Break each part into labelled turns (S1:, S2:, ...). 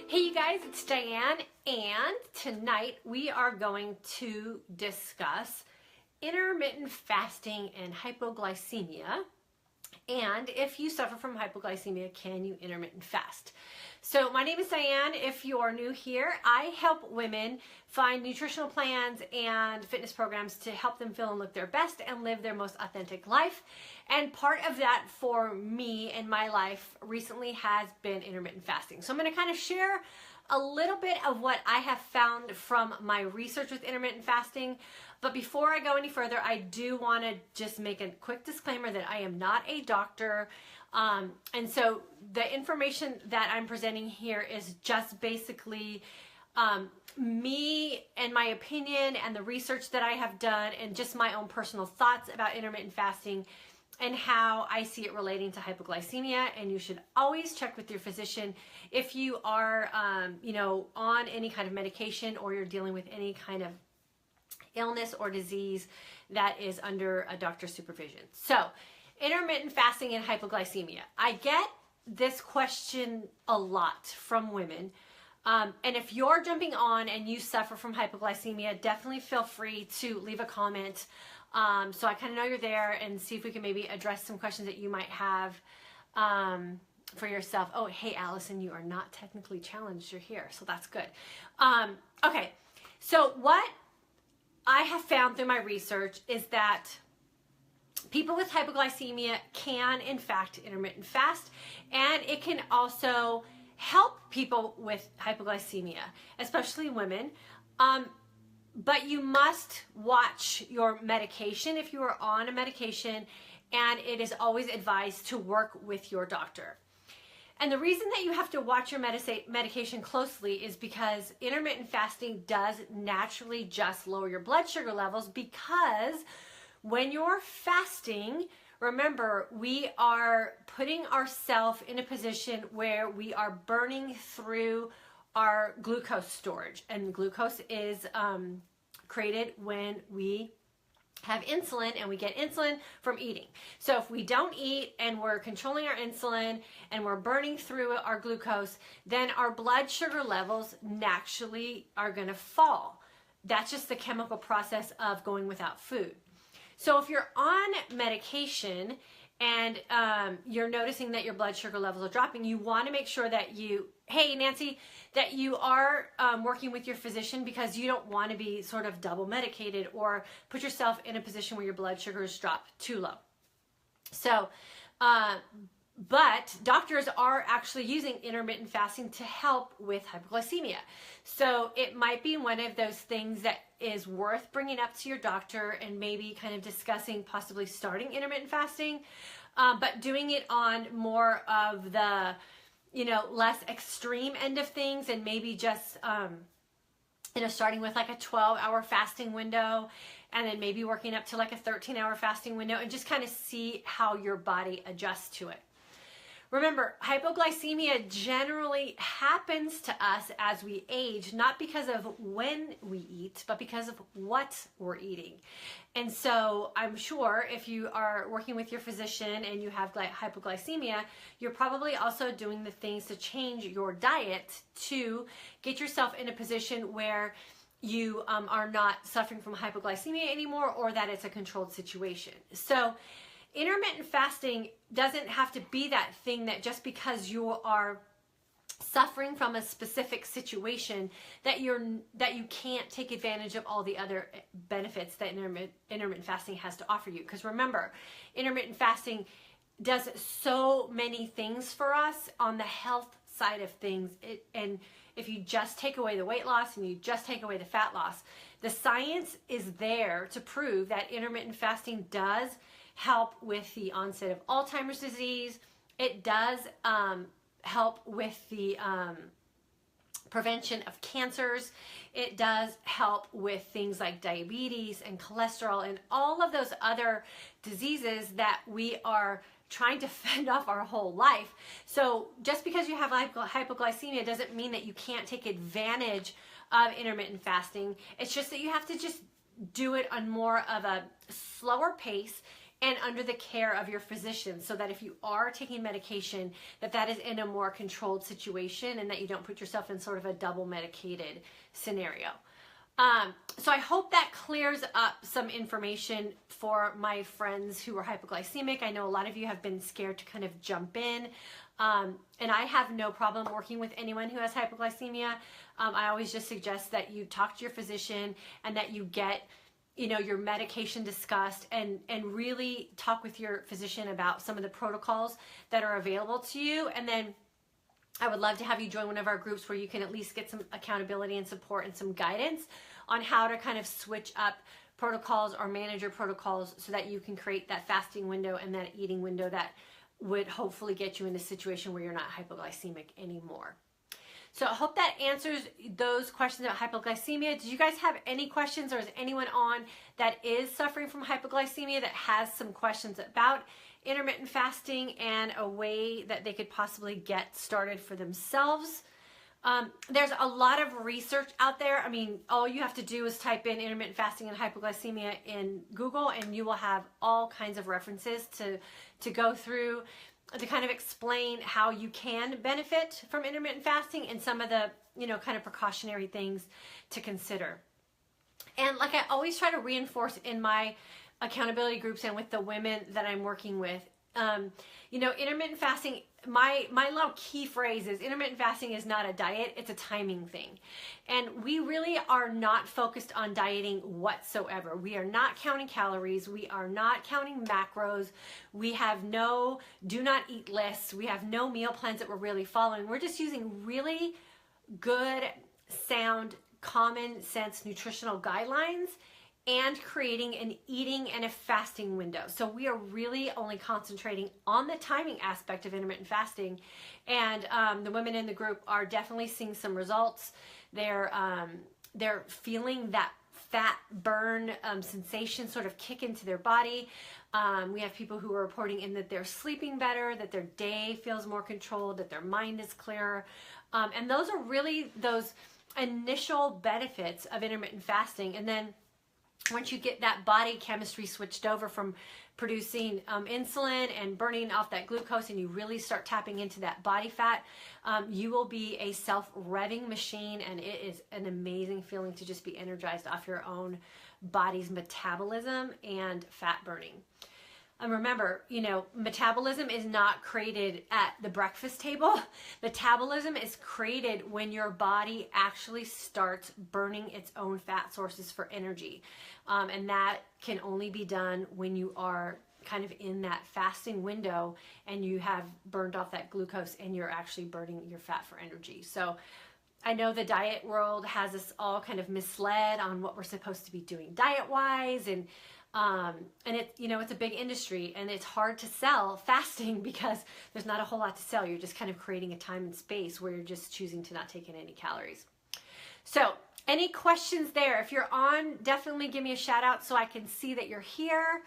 S1: Hey you guys, it's Diane, and tonight we are going to discuss intermittent fasting and hypoglycemia. And if you suffer from hypoglycemia, can you intermittent fast? So my name is Diane. If you are new here, I help women find nutritional plans and fitness programs to help them feel and look their best and live their most authentic life. And part of that for me in my life recently has been intermittent fasting. So I'm going to kind of share a little bit of what I have found from my research with intermittent fasting. But before I go any further, I do want to just make a quick disclaimer that I am not a doctor. And so the information that I'm presenting here is just basically me and my opinion and the research that I have done and just my own personal thoughts about intermittent fasting and how I see it relating to hypoglycemia. And you should always check with your physician if you are, on any kind of medication or you're dealing with any kind of illness or disease that is under a doctor's supervision. So, intermittent fasting and hypoglycemia. I get this question a lot from women. And if you're jumping on and you suffer from hypoglycemia, definitely feel free to leave a comment so I kind of know you're there and see if we can maybe address some questions that you might have for yourself. Oh, hey, Allison, you are not technically challenged. You're here, so that's good. Okay, so what I have found through my research is that people with hypoglycemia can, in fact, intermittent fast, and it can also help people with hypoglycemia, especially women. But you must watch your medication if you are on a medication, and it is always advised to work with your doctor. And the reason that you have to watch your medication closely is because intermittent fasting does naturally just lower your blood sugar levels, because when you're fasting, remember, we are putting ourselves in a position where we are burning through our glucose storage. And glucose is created when we have insulin, and we get insulin from eating. So if we don't eat and we're controlling our insulin and we're burning through our glucose, then our blood sugar levels naturally are going to fall. That's just the chemical process of going without food. So if you're on medication and you're noticing that your blood sugar levels are dropping, you want to make sure that hey Nancy, that you are working with your physician, because you don't want to be sort of double medicated or put yourself in a position where your blood sugars drop too low. So, but doctors are actually using intermittent fasting to help with hypoglycemia. So it might be one of those things that is worth bringing up to your doctor and maybe kind of discussing possibly starting intermittent fasting, but doing it on more of the, less extreme end of things, and maybe just, starting with like a 12-hour fasting window, and then maybe working up to like a 13-hour fasting window, and just kind of see how your body adjusts to it. Remember, hypoglycemia generally happens to us as we age, not because of when we eat, but because of what we're eating. And so I'm sure if you are working with your physician and you have hypoglycemia, you're probably also doing the things to change your diet to get yourself in a position where you are not suffering from hypoglycemia anymore, or that it's a controlled situation. So intermittent fasting doesn't have to be that thing that just because you are suffering from a specific situation that you can't take advantage of all the other benefits that intermittent fasting has to offer you. Because remember, intermittent fasting does so many things for us on the health side of things. And if you just take away the weight loss and you just take away the fat loss, the science is there to prove that intermittent fasting does help with the onset of Alzheimer's disease. It does help with the prevention of cancers. It does help with things like diabetes and cholesterol and all of those other diseases that we are trying to fend off our whole life. So just because you have hypoglycemia doesn't mean that you can't take advantage of intermittent fasting. It's just that you have to just do it on more of a slower pace and under the care of your physician, so that if you are taking medication, that is in a more controlled situation and that you don't put yourself in sort of a double medicated scenario. So I hope that clears up some information for my friends who are hypoglycemic. I know a lot of you have been scared to kind of jump in. And I have no problem working with anyone who has hypoglycemia. I always just suggest that you talk to your physician and that you get, your medication discussed and really talk with your physician about some of the protocols that are available to you. And then I would love to have you join one of our groups where you can at least get some accountability and support and some guidance on how to kind of switch up protocols or manage your protocols so that you can create that fasting window and that eating window that would hopefully get you in a situation where you're not hypoglycemic anymore. So I hope that answers those questions about hypoglycemia. Did you guys have any questions, or is anyone on that is suffering from hypoglycemia that has some questions about intermittent fasting and a way that they could possibly get started for themselves? There's a lot of research out there. I mean, all you have to do is type in intermittent fasting and hypoglycemia in Google, and you will have all kinds of references to go through to kind of explain how you can benefit from intermittent fasting and some of the, kind of precautionary things to consider. And like I always try to reinforce in my accountability groups and with the women that I'm working with, intermittent fasting, my little key phrase is intermittent fasting is not a diet, it's a timing thing. And we really are not focused on dieting whatsoever. We are not counting calories. We are not counting macros. We have no do not eat lists. We have no meal plans that we're really following. We're just using really good, sound, common sense nutritional guidelines and creating an eating and a fasting window. So we are really only concentrating on the timing aspect of intermittent fasting. And the women in the group are definitely seeing some results. They're feeling that fat burn sensation sort of kick into their body. We have people who are reporting in that they're sleeping better, that their day feels more controlled, that their mind is clearer. And those are really those initial benefits of intermittent fasting. And then once you get that body chemistry switched over from producing insulin and burning off that glucose, and you really start tapping into that body fat, you will be a self-revving machine, and it is an amazing feeling to just be energized off your own body's metabolism and fat burning. And remember, metabolism is not created at the breakfast table. Metabolism is created when your body actually starts burning its own fat sources for energy. And that can only be done when you are kind of in that fasting window and you have burned off that glucose and you're actually burning your fat for energy. So I know the diet world has us all kind of misled on what we're supposed to be doing diet-wise, and it's a big industry, and it's hard to sell fasting because there's not a whole lot to sell. You're just kind of creating a time and space where you're just choosing to not take in any calories. So any questions there? If you're on, definitely give me a shout out so I can see that you're here.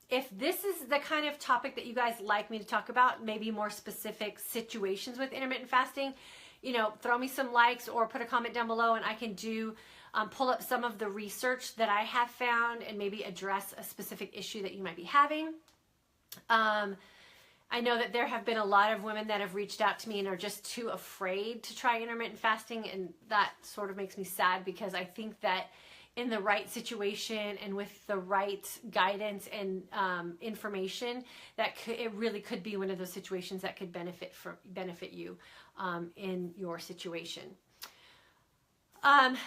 S1: If this is the kind of topic that you guys like me to talk about, maybe more specific situations with intermittent fasting, throw me some likes or put a comment down below, and I can pull up some of the research that I have found and maybe address a specific issue that you might be having. I know that there have been a lot of women that have reached out to me and are just too afraid to try intermittent fasting, and that sort of makes me sad, because I think that in the right situation and with the right guidance and information, it really could be one of those situations that could benefit you in your situation.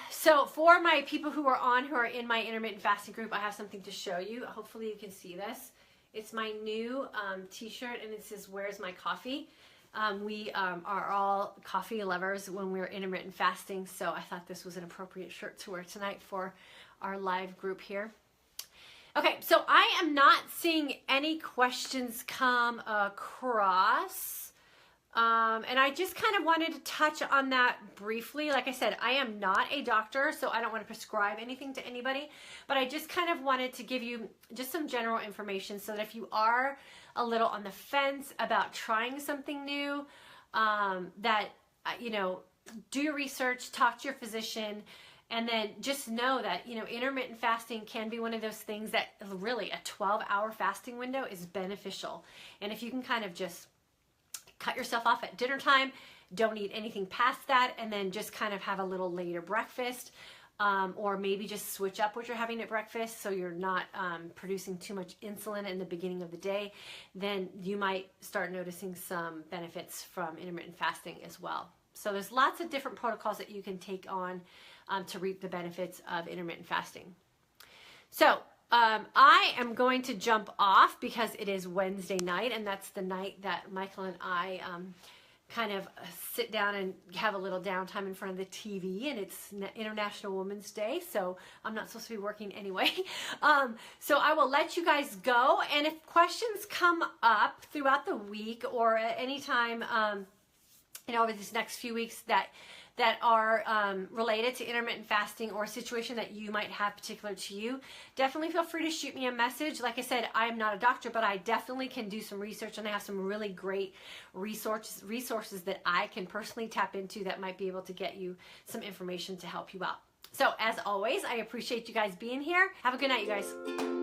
S1: So for my people who are in my intermittent fasting group, I have something to show you. Hopefully you can see this. It's my new t-shirt, and it says, "Where's my coffee?" We are all coffee lovers when we're intermittent fasting, so I thought this was an appropriate shirt to wear tonight for our live group here. Okay, so I am not seeing any questions come across. And I just kind of wanted to touch on that briefly. Like I said, I am not a doctor, so I don't want to prescribe anything to anybody, but I just kind of wanted to give you just some general information so that if you are a little on the fence about trying something new, do your research, talk to your physician, And then just know that, you know, intermittent fasting can be one of those things that really a 12-hour fasting window is beneficial. And if you can kind of just cut yourself off at dinner time, don't eat anything past that, and then just kind of have a little later breakfast, or maybe just switch up what you're having at breakfast so you're not producing too much insulin in the beginning of the day, then you might start noticing some benefits from intermittent fasting as well. So there's lots of different protocols that you can take on to reap the benefits of intermittent fasting. So I am going to jump off because it is Wednesday night, and that's the night that Michael and I kind of sit down and have a little downtime in front of the TV, and it's International Women's Day, so I'm not supposed to be working anyway. So I will let you guys go, and if questions come up throughout the week or at any time, you know, over these next few weeks that are related to intermittent fasting or a situation that you might have particular to you, definitely feel free to shoot me a message. Like I said, I'm not a doctor, but I definitely can do some research, and I have some really great resources that I can personally tap into that might be able to get you some information to help you out. So as always, I appreciate you guys being here. Have a good night, you guys.